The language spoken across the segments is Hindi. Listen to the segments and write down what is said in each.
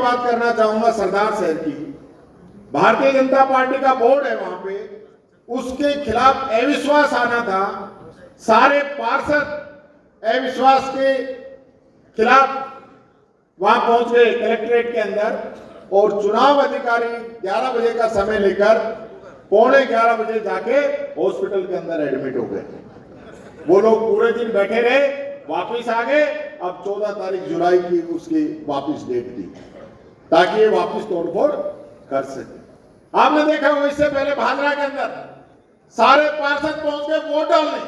बात करना चाहूंगा सरदार शहर की। भारतीय जनता पार्टी का बोर्ड है वहां पे, उसके खिलाफ अविश्वास आना था। सारे पार्षद अविश्वास के खिलाफ वहां पहुंच गए कलेक्ट्रेट के अंदर, और चुनाव अधिकारी 11 बजे का समय लेकर 11:15 बजे जाके हॉस्पिटल के अंदर एडमिट हो गए। वो लोग पूरे दिन बैठे रहे, वापिस आ गए। अब 14 तारीख जुलाई की उसकी वापिस डेट दी ताकि ये वापिस तोड़फोड़ कर सके। आपने देखा हो इससे पहले भादरा के अंदर सारे पार्षद पहुंच गए वोट डालने,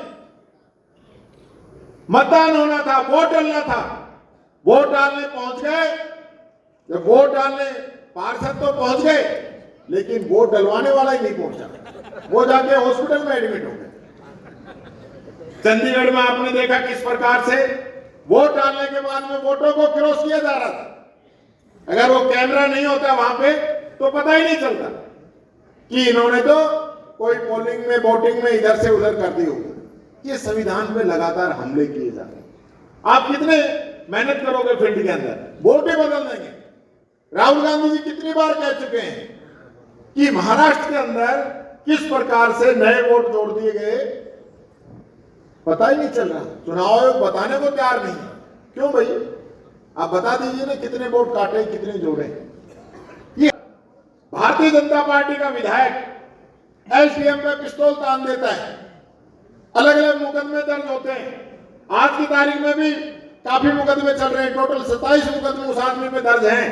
मतदान होना था, वोट डालना था, वोट डालने पहुंच गए। जब वोट डालने पार्षद तो पहुंच गए, लेकिन वोट डलवाने वाला ही नहीं पहुंचा, वो जाके हॉस्पिटल में एडमिट हो गए। चंडीगढ़ में आपने देखा किस प्रकार से वोट डालने के बाद में वोटों को क्रॉस किया जा रहा था। अगर वो कैमरा नहीं होता वहां पे तो पता ही नहीं चलता कि इन्होंने तो कोई पोलिंग में वोटिंग में इधर से उधर कर दी होगी। ये संविधान पे लगातार हमले किए जा रहे। आप कितने मेहनत करोगे फील्ड के अंदर, वोट ही बदल देंगे। राहुल गांधी जी कितनी बार कह चुके हैं कि महाराष्ट्र के अंदर किस प्रकार से नए वोट जोड़ दिए गए, पता ही नहीं चल रहा। चुनाव आयोग बताने को तैयार नहीं। क्यों भाई, आप बता दीजिए ना कितने वोट काटे, कितने जोड़े। ये भारतीय जनता पार्टी का विधायक एसडीएम पे पिस्तौल तान देता है, अलग अलग मुकदमे दर्ज होते हैं। आज की तारीख में भी काफी मुकदमे चल रहे हैं, टोटल 27 मुकदमे उस आदमी पे दर्ज हैं।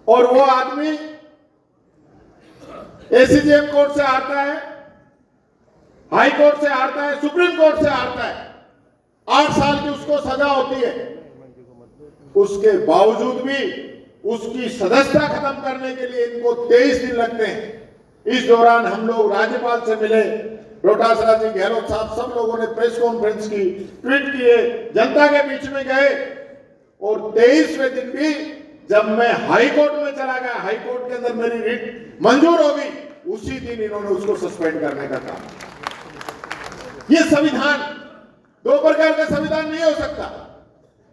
और वो आदमी एसीजेएम कोर्ट से हारता है, हाई कोर्ट से हारता है, सुप्रीम कोर्ट से हारता है, 8 साल की उसको सजा होती है। उसके बावजूद भी उसकी सदस्यता खत्म करने के लिए इनको 23 दिन लगते हैं। इस दौरान हम लोग राज्यपाल से मिले, डोटासरा जी, गहलोत साहब, सब लोगों ने प्रेस कॉन्फ्रेंस की, ट्वीट किए, जनता के बीच में गए। और 23वें दिन भी जब मैं हाई कोर्ट में चला गया, हाई कोर्ट के अंदर मेरी रिट मंजूर हो गई, उसी दिन इन्होंने उसको सस्पेंड करने का काम। ये संविधान, दो प्रकार का संविधान नहीं हो सकता।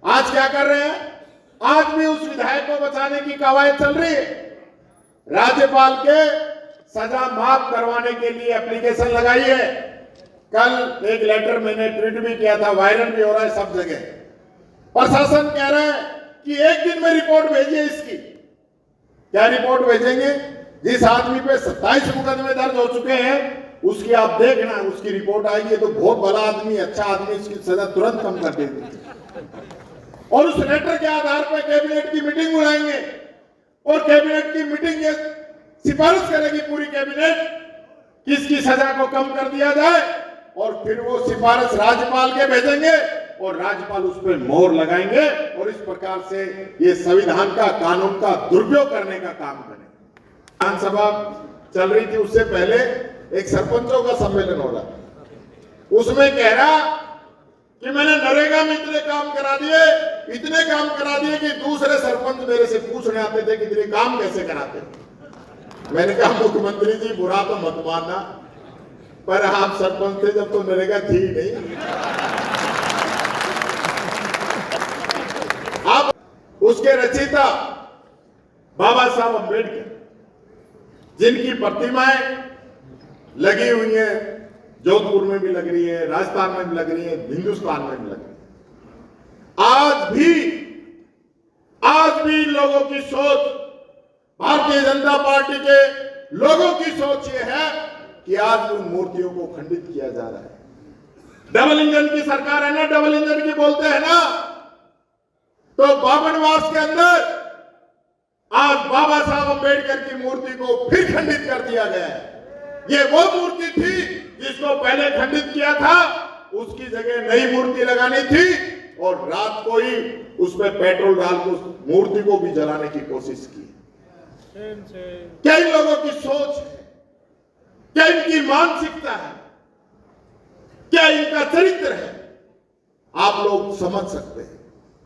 आज क्या कर रहे हैं, आज भी उस विधायक को बचाने की कवायद चल रही है। राज्यपाल के सजा माफ करवाने के लिए एप्लीकेशन लगाई है। कल एक लेटर मैंने ट्वीट भी किया था, वायरल भी हो रहा है सब जगह। प्रशासन कह रहा है कि एक दिन में रिपोर्ट भेजिए इसकी। क्या रिपोर्ट भेजेंगे? जिस आदमी पे 27 मुकदमे दर्ज हो चुके हैं उसकी आप देखना, उसकी रिपोर्ट आएगी तो बहुत बड़ा आदमी, अच्छा आदमी, इसकी सजा तुरंत कम कर देंगे। और उस लेटर के आधार पर कैबिनेट की मीटिंग बुलाएंगे और कैबिनेट की मीटिंग ये सिफारिश करेगी पूरी कैबिनेट किसकी सजा को कम कर दिया जाए, और फिर वो सिफारिश राज्यपाल के भेजेंगे और राज्यपाल उस पर मोहर लगाएंगे। और इस प्रकार से ये संविधान का, कानून का दुरुपयोग करने का काम करें। विधानसभा चल रही थी, उससे पहले एक सरपंचों का सम्मेलन हो रहा, उसमें कह रहा कि मैंने नरेगा में इतने काम करा दिए कि दूसरे सरपंच मेरे से पूछने आते थे कि इतने काम कैसे कराते। मैंने कहा मुख्यमंत्री जी बुरा तो मत मानना, पर आप सरपंच थे जब तो नरेगा थी नहीं। आप उसके रचयिता बाबा साहब अम्बेडकर, जिनकी प्रतिमाएं लगी हुई है, जोधपुर में भी लग रही है, राजस्थान में भी लग रही है, हिंदुस्तान में भी लग रही है। आज भी लोगों की सोच, भारतीय जनता पार्टी के लोगों की सोच ये है कि आज उन मूर्तियों को खंडित किया जा रहा है। डबल इंजन की सरकार है ना, डबल इंजन की बोलते हैं ना, तो बामनवास के अंदर आज बाबा साहब अम्बेडकर की मूर्ति को फिर खंडित कर दिया गया है। ये वो मूर्ति थी जिसको पहले खंडित किया था, उसकी जगह नई मूर्ति लगानी थी और रात को ही उस पर पेट्रोल डाल के उस मूर्ति को भी जलाने की कोशिश की। क्या इन लोगों की सोच है? क्या इनकी मानसिकता है? क्या इनका चरित्र है? आप लोग समझ सकते हैं।